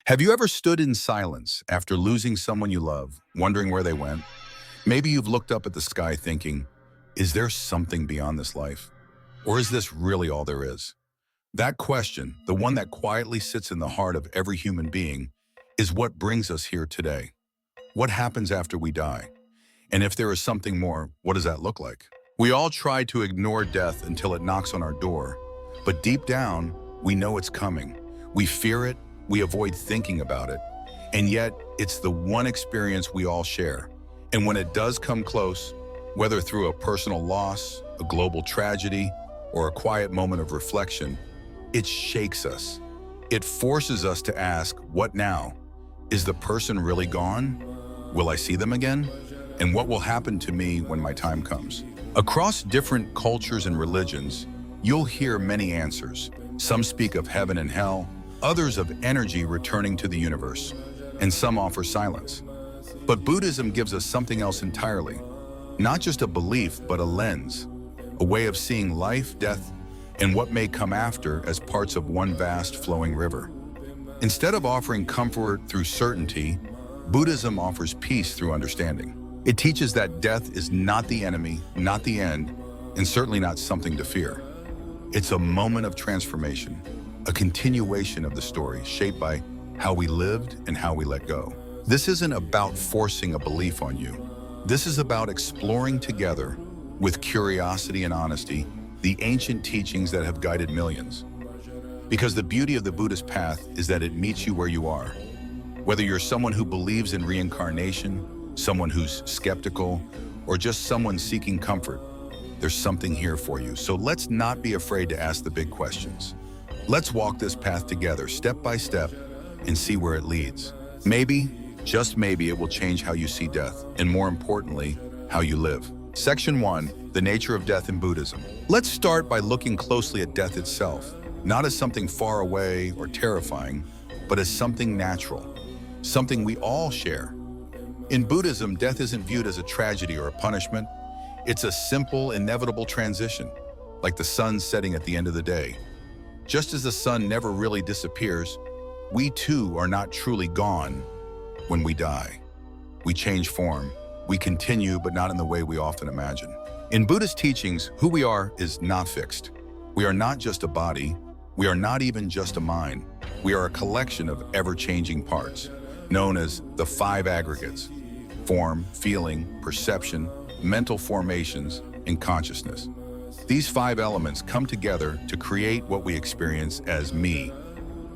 Have you ever stood in silence after losing someone you love, wondering where they went? Maybe you've looked up at the sky thinking, is there something beyond this life? Or is this really all there is? That question, the one that quietly sits in the heart of every human being, is what brings us here today. What happens after we die? And if there is something more, what does that look like? We all try to ignore death until it knocks on our door, but deep down, we know it's coming. We fear it, we avoid thinking about it, and yet it's the one experience we all share. And when it does come close, whether through a personal loss, a global tragedy, or a quiet moment of reflection, it shakes us. It forces us to ask, what now? Is the person really gone? Will I see them again? And what will happen to me when my time comes? Across different cultures and religions, you'll hear many answers. Some speak of heaven and hell, others of energy returning to the universe, and some offer silence. But Buddhism gives us something else entirely. Not just a belief, but a lens, a way of seeing life, death, and what may come after as parts of one vast flowing river. Instead of offering comfort through certainty, Buddhism offers peace through understanding. It teaches that death is not the enemy, not the end, and certainly not something to fear. It's a moment of transformation, a continuation of the story shaped by how we lived and how we let go. This isn't about forcing a belief on you. This is about exploring together, with curiosity and honesty, the ancient teachings that have guided millions. Because the beauty of the Buddhist path is that it meets you where you are. Whether you're someone who believes in reincarnation, someone who's skeptical, or just someone seeking comfort, there's something here for you. So let's not be afraid to ask the big questions. Let's walk this path together, step by step, and see where it leads. Maybe, just maybe, it will change how you see death, and more importantly, how you live. Section 1, the nature of death in Buddhism. Let's start by looking closely at death itself, not as something far away or terrifying, but as something natural, something we all share. In Buddhism, death isn't viewed as a tragedy or a punishment. It's a simple, inevitable transition, like the sun setting at the end of the day. Just as the sun never really disappears, we too are not truly gone when we die. We change form. We continue, but not in the way we often imagine. In Buddhist teachings, who we are is not fixed. We are not just a body. We are not even just a mind. We are a collection of ever-changing parts, known as the 5 aggregates: form, feeling, perception, mental formations, and consciousness. These 5 elements come together to create what we experience as me.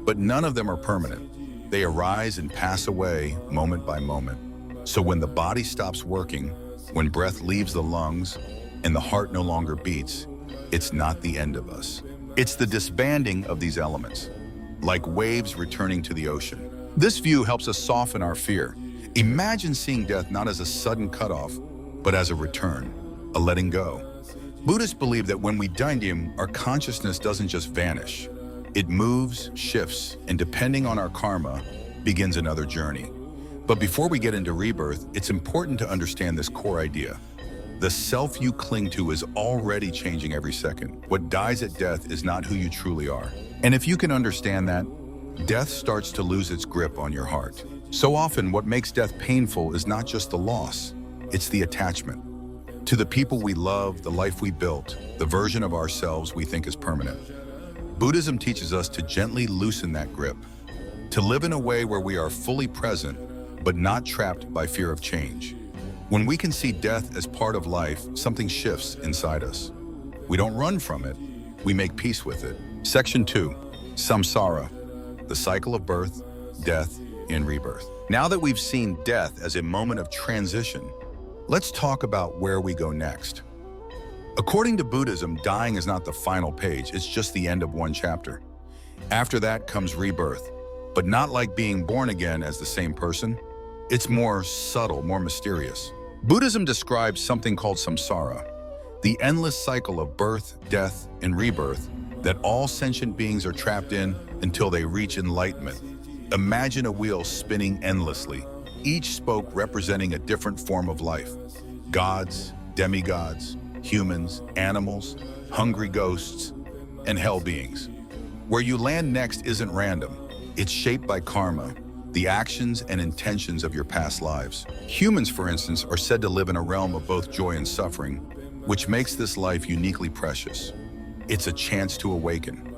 But none of them are permanent. They arise and pass away moment by moment. So when the body stops working, when breath leaves the lungs, and the heart no longer beats, it's not the end of us. It's the disbanding of these elements, like waves returning to the ocean. This view helps us soften our fear. Imagine seeing death not as a sudden cutoff, but as a return, a letting go. Buddhists believe that when we die, our consciousness doesn't just vanish. It moves, shifts, and depending on our karma, begins another journey. But before we get into rebirth, it's important to understand this core idea. The self you cling to is already changing every second. What dies at death is not who you truly are. And if you can understand that, death starts to lose its grip on your heart. So often, what makes death painful is not just the loss, it's the attachment. To the people we love, the life we built, the version of ourselves we think is permanent. Buddhism teaches us to gently loosen that grip, to live in a way where we are fully present, but not trapped by fear of change. When we can see death as part of life, something shifts inside us. We don't run from it, we make peace with it. Section 2, samsara, the cycle of birth, death, and rebirth. Now that we've seen death as a moment of transition, let's talk about where we go next. According to Buddhism, dying is not the final page, it's just the end of one chapter. After that comes rebirth, but not like being born again as the same person. It's more subtle, more mysterious. Buddhism describes something called samsara, the endless cycle of birth, death, and rebirth that all sentient beings are trapped in until they reach enlightenment. Imagine a wheel spinning endlessly, each spoke representing a different form of life. Gods, demigods, humans, animals, hungry ghosts, and hell beings. Where you land next isn't random. It's shaped by karma, the actions and intentions of your past lives. Humans, for instance, are said to live in a realm of both joy and suffering, which makes this life uniquely precious. It's a chance to awaken.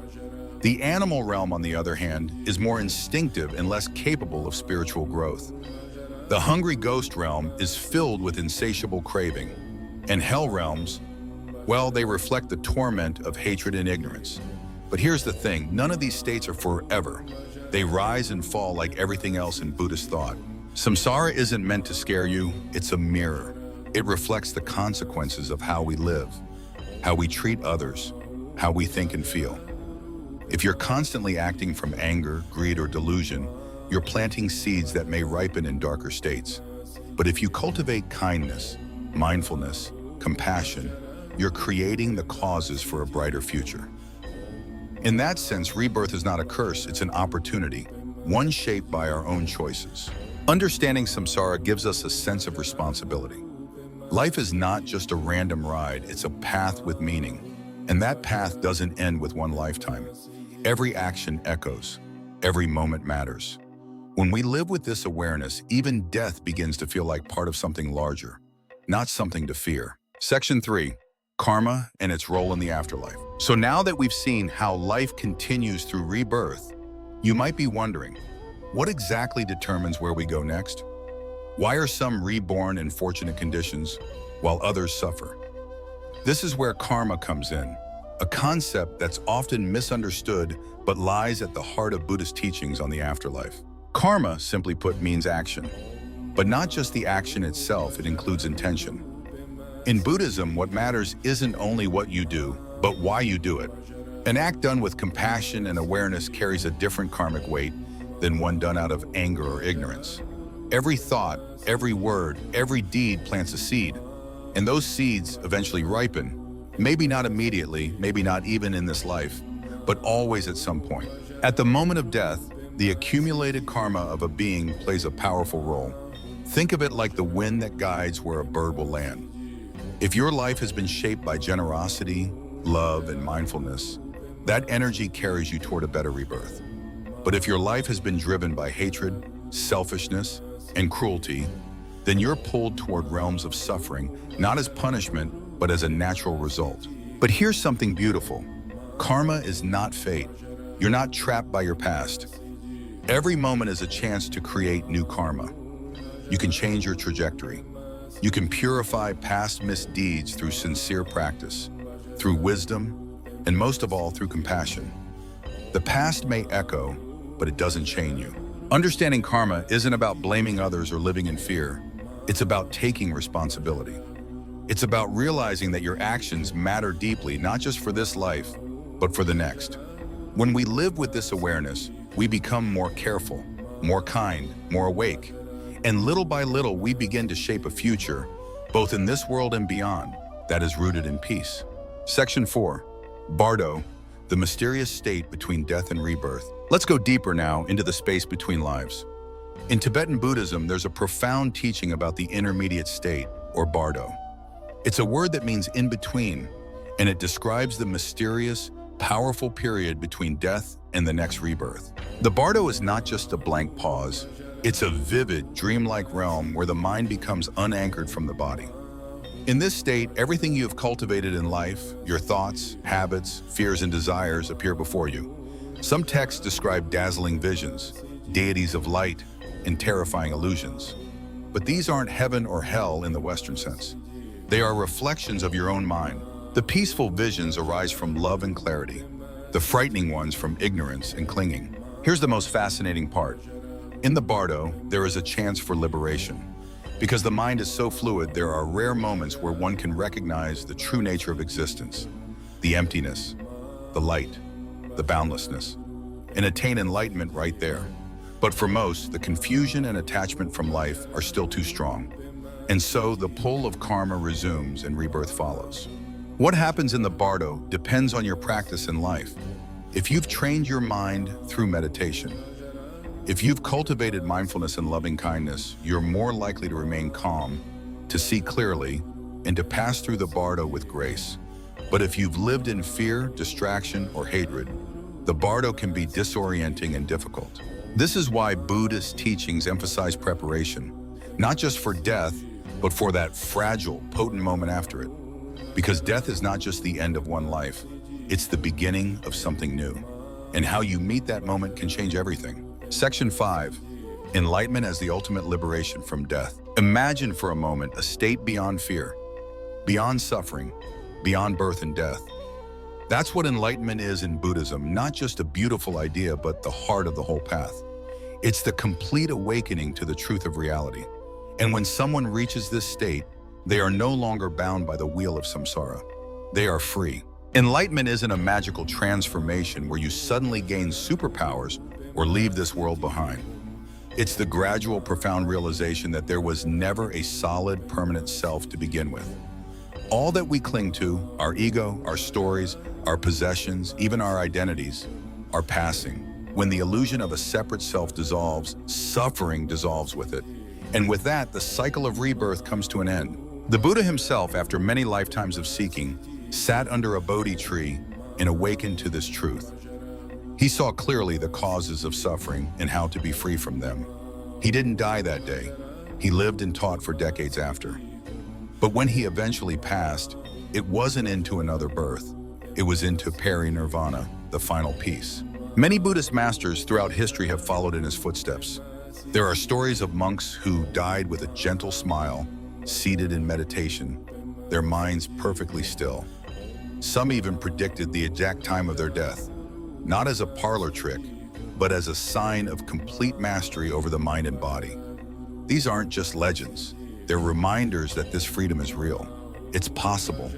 The animal realm, on the other hand, is more instinctive and less capable of spiritual growth. The hungry ghost realm is filled with insatiable craving, and hell realms, well, they reflect the torment of hatred and ignorance. But here's the thing, none of these states are forever. They rise and fall like everything else in Buddhist thought. Samsara isn't meant to scare you, it's a mirror. It reflects the consequences of how we live, how we treat others, how we think and feel. If you're constantly acting from anger, greed, or delusion, you're planting seeds that may ripen in darker states. But if you cultivate kindness, mindfulness, compassion, you're creating the causes for a brighter future. In that sense, rebirth is not a curse, it's an opportunity, one shaped by our own choices. Understanding samsara gives us a sense of responsibility. Life is not just a random ride, it's a path with meaning. And that path doesn't end with one lifetime. Every action echoes, every moment matters. When we live with this awareness, even death begins to feel like part of something larger, not something to fear. Section 3. Karma and its role in the afterlife. So now that we've seen how life continues through rebirth, you might be wondering, what exactly determines where we go next? Why are some reborn in fortunate conditions while others suffer? This is where karma comes in, a concept that's often misunderstood but lies at the heart of Buddhist teachings on the afterlife. Karma, simply put, means action, but not just the action itself, it includes intention. In Buddhism, what matters isn't only what you do, but why you do it. An act done with compassion and awareness carries a different karmic weight than one done out of anger or ignorance. Every thought, every word, every deed plants a seed, and those seeds eventually ripen. Maybe not immediately, maybe not even in this life, but always at some point. At the moment of death, the accumulated karma of a being plays a powerful role. Think of it like the wind that guides where a bird will land. If your life has been shaped by generosity, love, and mindfulness, that energy carries you toward a better rebirth. But if your life has been driven by hatred, selfishness, and cruelty, then you're pulled toward realms of suffering, not as punishment, but as a natural result. But here's something beautiful. Karma is not fate. You're not trapped by your past. Every moment is a chance to create new karma. You can change your trajectory. You can purify past misdeeds through sincere practice, through wisdom, and most of all, through compassion. The past may echo, but it doesn't chain you. Understanding karma isn't about blaming others or living in fear. It's about taking responsibility. It's about realizing that your actions matter deeply, not just for this life, but for the next. When we live with this awareness, we become more careful, more kind, more awake. And little by little, we begin to shape a future, both in this world and beyond, that is rooted in peace. Section 4. Bardo, the mysterious state between death and rebirth. Let's go deeper now into the space between lives. In Tibetan Buddhism, there's a profound teaching about the intermediate state, or Bardo. It's a word that means in between, and it describes the mysterious, powerful period between death and the next rebirth. The Bardo is not just a blank pause. It's a vivid, dreamlike realm where the mind becomes unanchored from the body. In this state, everything you have cultivated in life, your thoughts, habits, fears, and desires appear before you. Some texts describe dazzling visions, deities of light, and terrifying illusions. But these aren't heaven or hell in the Western sense. They are reflections of your own mind. The peaceful visions arise from love and clarity. The frightening ones from ignorance and clinging. Here's the most fascinating part. In the Bardo, there is a chance for liberation. Because the mind is so fluid, there are rare moments where one can recognize the true nature of existence, the emptiness, the light, the boundlessness, and attain enlightenment right there. But for most, the confusion and attachment from life are still too strong. And so the pull of karma resumes and rebirth follows. What happens in the Bardo depends on your practice in life. If you've trained your mind through meditation, if you've cultivated mindfulness and loving kindness, you're more likely to remain calm, to see clearly, and to pass through the Bardo with grace. But if you've lived in fear, distraction, or hatred, the Bardo can be disorienting and difficult. This is why Buddhist teachings emphasize preparation, not just for death, but for that fragile, potent moment after it. Because death is not just the end of one life, it's the beginning of something new. And how you meet that moment can change everything. Section 5. Enlightenment as the ultimate liberation from death. Imagine for a moment a state beyond fear, beyond suffering, beyond birth and death. That's what enlightenment is in Buddhism, not just a beautiful idea, but the heart of the whole path. It's the complete awakening to the truth of reality. And when someone reaches this state, they are no longer bound by the wheel of samsara. They are free. Enlightenment isn't a magical transformation where you suddenly gain superpowers or leave this world behind. It's the gradual, profound realization that there was never a solid, permanent self to begin with. All that we cling to, our ego, our stories, our possessions, even our identities, are passing. When the illusion of a separate self dissolves, suffering dissolves with it. And with that, the cycle of rebirth comes to an end. The Buddha himself, after many lifetimes of seeking, sat under a Bodhi tree and awakened to this truth. He saw clearly the causes of suffering and how to be free from them. He didn't die that day. He lived and taught for decades after. But when he eventually passed, it wasn't into another birth. It was into parinirvana, the final peace. Many Buddhist masters throughout history have followed in his footsteps. There are stories of monks who died with a gentle smile, seated in meditation, their minds perfectly still. Some even predicted the exact time of their death, not as a parlor trick, but as a sign of complete mastery over the mind and body. These aren't just legends. They're reminders that this freedom is real. It's possible,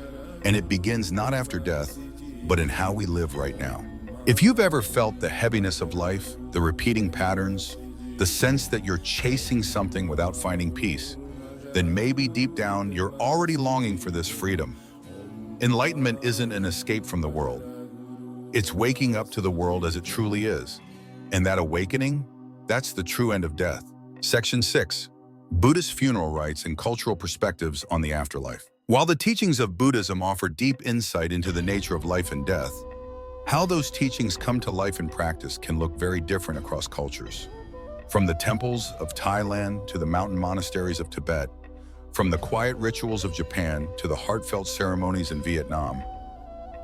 and it begins not after death, but in how we live right now. If you've ever felt the heaviness of life, the repeating patterns, the sense that you're chasing something without finding peace, then maybe deep down you're already longing for this freedom. Enlightenment isn't an escape from the world. It's waking up to the world as it truly is. And that awakening, that's the true end of death. Section 6. Buddhist funeral rites and cultural perspectives on the afterlife. While the teachings of Buddhism offer deep insight into the nature of life and death, how those teachings come to life in practice can look very different across cultures. From the temples of Thailand to the mountain monasteries of Tibet, from the quiet rituals of Japan to the heartfelt ceremonies in Vietnam,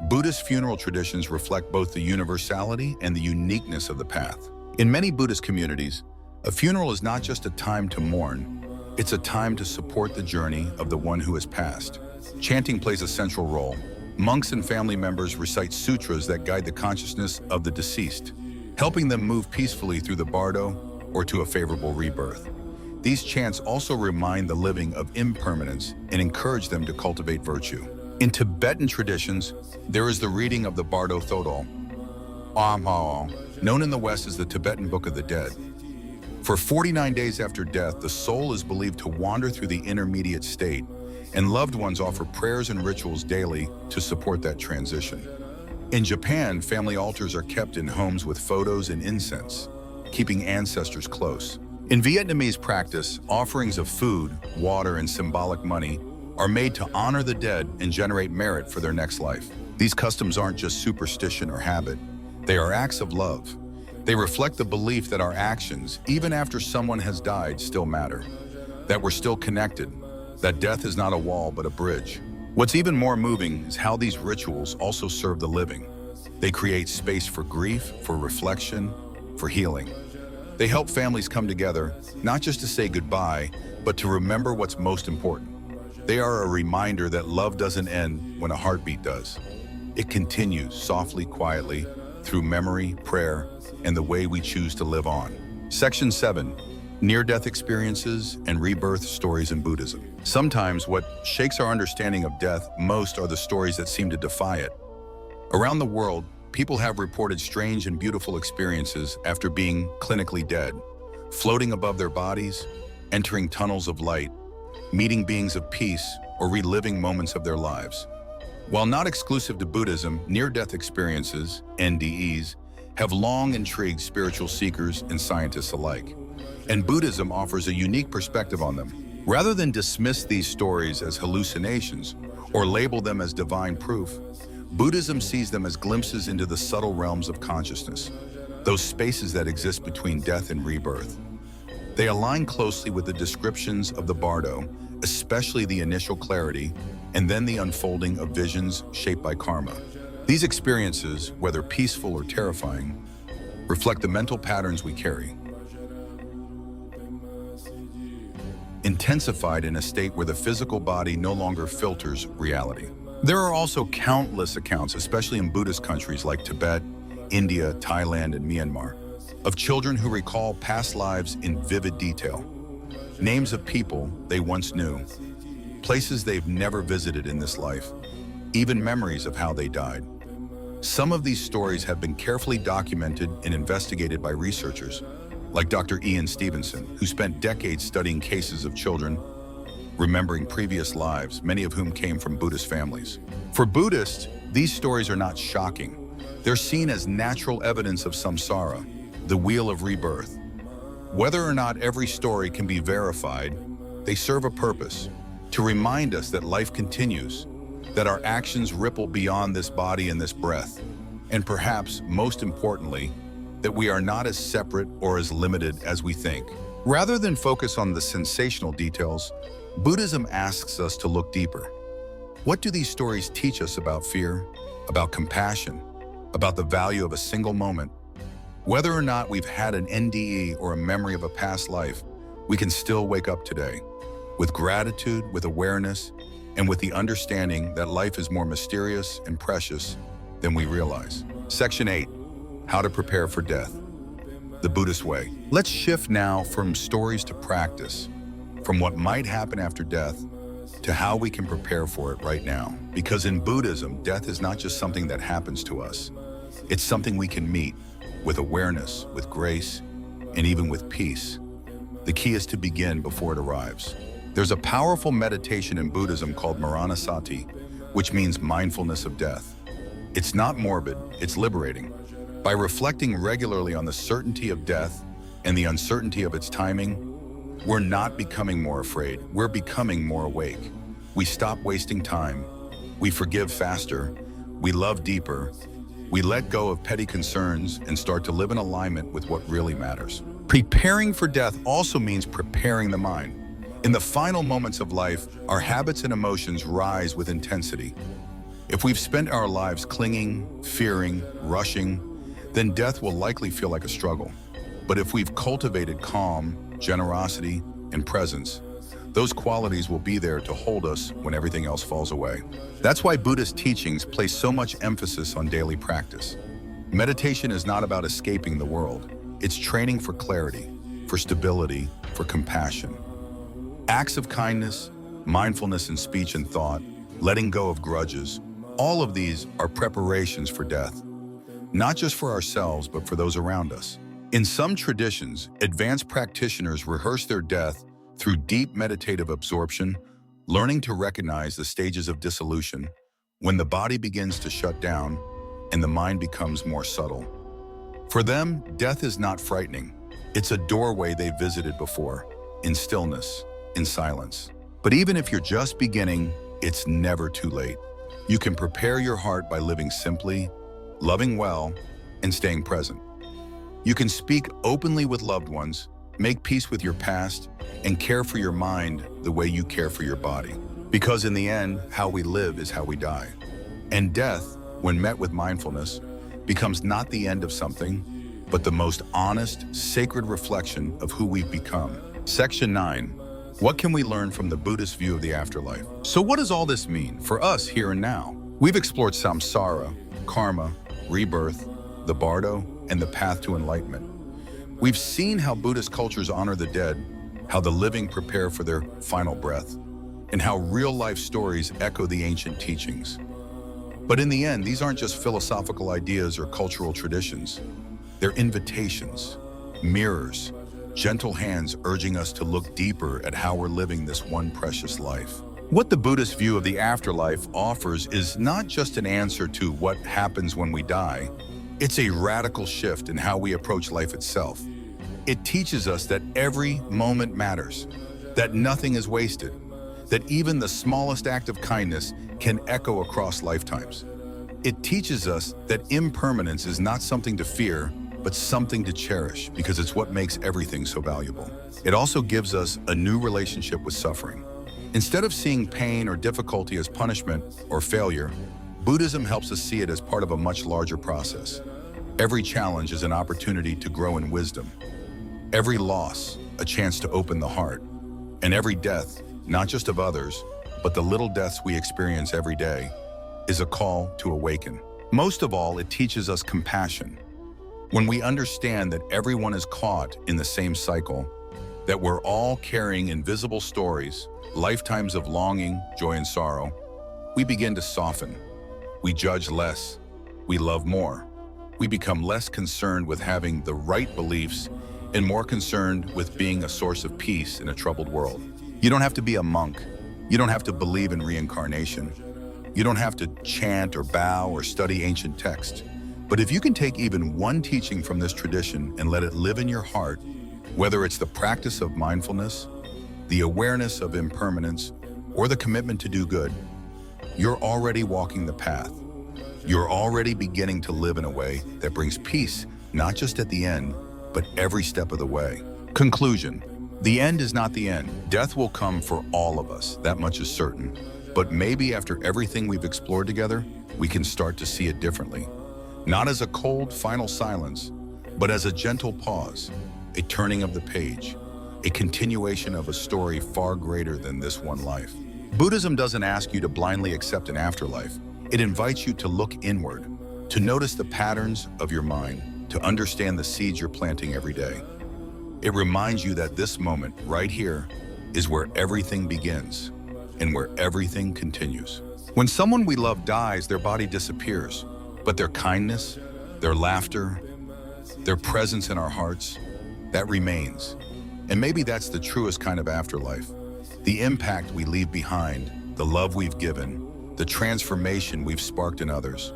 Buddhist funeral traditions reflect both the universality and the uniqueness of the path. In many Buddhist communities, a funeral is not just a time to mourn, it's a time to support the journey of the one who has passed. Chanting plays a central role. Monks and family members recite sutras that guide the consciousness of the deceased, helping them move peacefully through the Bardo or to a favorable rebirth. These chants also remind the living of impermanence and encourage them to cultivate virtue. In Tibetan traditions, there is the reading of the Bardo Thodol, known in the West as the Tibetan Book of the Dead. For 49 days after death, the soul is believed to wander through the intermediate state, and loved ones offer prayers and rituals daily to support that transition. In Japan, family altars are kept in homes with photos and incense, keeping ancestors close. In Vietnamese practice, offerings of food, water, and symbolic money are made to honor the dead and generate merit for their next life. These customs aren't just superstition or habit. They are acts of love. They reflect the belief that our actions, even after someone has died, still matter, that we're still connected, that death is not a wall but a bridge. What's even more moving is how these rituals also serve the living. They create space for grief, for reflection, for healing. They help families come together, not just to say goodbye, but to remember what's most important. They are a reminder that love doesn't end when a heartbeat does. It continues softly, quietly, through memory, prayer, and the way we choose to live on. Section 7. Near-death experiences and rebirth stories in Buddhism. Sometimes what shakes our understanding of death most are the stories that seem to defy it. Around the world, people have reported strange and beautiful experiences after being clinically dead, floating above their bodies, entering tunnels of light, meeting beings of peace, or reliving moments of their lives. While not exclusive to Buddhism, near-death experiences, NDEs, have long intrigued spiritual seekers and scientists alike. And Buddhism offers a unique perspective on them. Rather than dismiss these stories as hallucinations or label them as divine proof, Buddhism sees them as glimpses into the subtle realms of consciousness, those spaces that exist between death and rebirth. They align closely with the descriptions of the Bardo, especially the initial clarity and then the unfolding of visions shaped by karma. These experiences, whether peaceful or terrifying, reflect the mental patterns we carry, intensified in a state where the physical body no longer filters reality. There are also countless accounts, especially in Buddhist countries like Tibet, India, Thailand, and Myanmar, of children who recall past lives in vivid detail. Names of people they once knew, places they've never visited in this life, even memories of how they died. Some of these stories have been carefully documented and investigated by researchers, like Dr. Ian Stevenson, who spent decades studying cases of children remembering previous lives, many of whom came from Buddhist families. For Buddhists, these stories are not shocking. They're seen as natural evidence of samsara, the wheel of rebirth. Whether or not every story can be verified, they serve a purpose, to remind us that life continues, that our actions ripple beyond this body and this breath, and perhaps most importantly, that we are not as separate or as limited as we think. Rather than focus on the sensational details, Buddhism asks us to look deeper. What do these stories teach us about fear, about compassion, about the value of a single moment? Whether or not we've had an NDE or a memory of a past life, we can still wake up today with gratitude, with awareness, and with the understanding that life is more mysterious and precious than we realize. Section 8, How to Prepare for Death, the Buddhist Way. Let's shift now from stories to practice, from what might happen after death to how we can prepare for it right now. Because in Buddhism, death is not just something that happens to us. It's something we can meet with awareness, with grace, and even with peace. The key is to begin before it arrives. There's a powerful meditation in Buddhism called Maranasati, which means mindfulness of death. It's not morbid, it's liberating. By reflecting regularly on the certainty of death and the uncertainty of its timing, we're not becoming more afraid, we're becoming more awake. We stop wasting time, we forgive faster, we love deeper, we let go of petty concerns and start to live in alignment with what really matters. Preparing for death also means preparing the mind. In the final moments of life, our habits and emotions rise with intensity. If we've spent our lives clinging, fearing, rushing, then death will likely feel like a struggle. But if we've cultivated calm, generosity, and presence, those qualities will be there to hold us when everything else falls away. That's why Buddhist teachings place so much emphasis on daily practice. Meditation is not about escaping the world. It's training for clarity, for stability, for compassion. Acts of kindness, mindfulness in speech and thought, letting go of grudges, all of these are preparations for death, not just for ourselves, but for those around us. In some traditions, advanced practitioners rehearse their death through deep meditative absorption, learning to recognize the stages of dissolution when the body begins to shut down and the mind becomes more subtle. For them, death is not frightening. It's a doorway they visited before, in stillness, in silence. But even if you're just beginning, it's never too late. You can prepare your heart by living simply, loving well, and staying present. You can speak openly with loved ones, make peace with your past, and care for your mind the way you care for your body. Because in the end, how we live is how we die. And death, when met with mindfulness, becomes not the end of something, but the most honest, sacred reflection of who we've become. Section 9. What can we learn from the Buddhist view of the afterlife? So what does all this mean for us here and now? We've explored samsara, karma, rebirth, the Bardo, and the path to enlightenment. We've seen how Buddhist cultures honor the dead, how the living prepare for their final breath, and how real-life stories echo the ancient teachings. But in the end, these aren't just philosophical ideas or cultural traditions. They're invitations, mirrors, gentle hands urging us to look deeper at how we're living this one precious life. What the Buddhist view of the afterlife offers is not just an answer to what happens when we die. It's a radical shift in how we approach life itself. It teaches us that every moment matters, that nothing is wasted, that even the smallest act of kindness can echo across lifetimes. It teaches us that impermanence is not something to fear, but something to cherish because it's what makes everything so valuable. It also gives us a new relationship with suffering. Instead of seeing pain or difficulty as punishment or failure, Buddhism helps us see it as part of a much larger process. Every challenge is an opportunity to grow in wisdom. Every loss, a chance to open the heart. And every death, not just of others, but the little deaths we experience every day, is a call to awaken. Most of all, it teaches us compassion. When we understand that everyone is caught in the same cycle, that we're all carrying invisible stories, lifetimes of longing, joy, and sorrow, we begin to soften. We judge less. We love more. We become less concerned with having the right beliefs and more concerned with being a source of peace in a troubled world. You don't have to be a monk. You don't have to believe in reincarnation. You don't have to chant or bow or study ancient texts. But if you can take even one teaching from this tradition and let it live in your heart, whether it's the practice of mindfulness, the awareness of impermanence, or the commitment to do good, you're already walking the path. You're already beginning to live in a way that brings peace, not just at the end, but every step of the way. Conclusion: the end is not the end. Death will come for all of us, that much is certain. But maybe after everything we've explored together, we can start to see it differently. Not as a cold, final silence, but as a gentle pause, a turning of the page, a continuation of a story far greater than this one life. Buddhism doesn't ask you to blindly accept an afterlife. It invites you to look inward, to notice the patterns of your mind, to understand the seeds you're planting every day. It reminds you that this moment, right here, is where everything begins and where everything continues. When someone we love dies, their body disappears, but their kindness, their laughter, their presence in our hearts, that remains. And maybe that's the truest kind of afterlife. The impact we leave behind, the love we've given, the transformation we've sparked in others.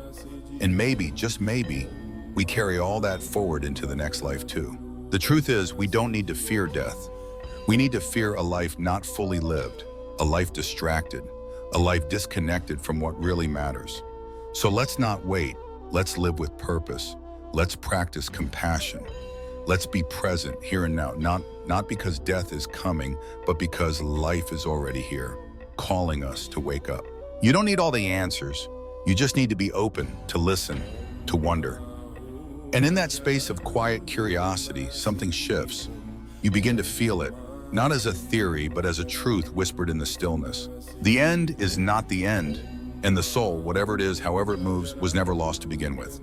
And maybe, just maybe, we carry all that forward into the next life too. The truth is, we don't need to fear death. We need to fear a life not fully lived, a life distracted, a life disconnected from what really matters. So let's not wait. Let's live with purpose. Let's practice compassion. Let's be present here and now, not because death is coming, but because life is already here, calling us to wake up. You don't need all the answers. You just need to be open, to listen, to wonder. And in that space of quiet curiosity, something shifts. You begin to feel it, not as a theory, but as a truth whispered in the stillness. The end is not the end, and the soul, whatever it is, however it moves, was never lost to begin with.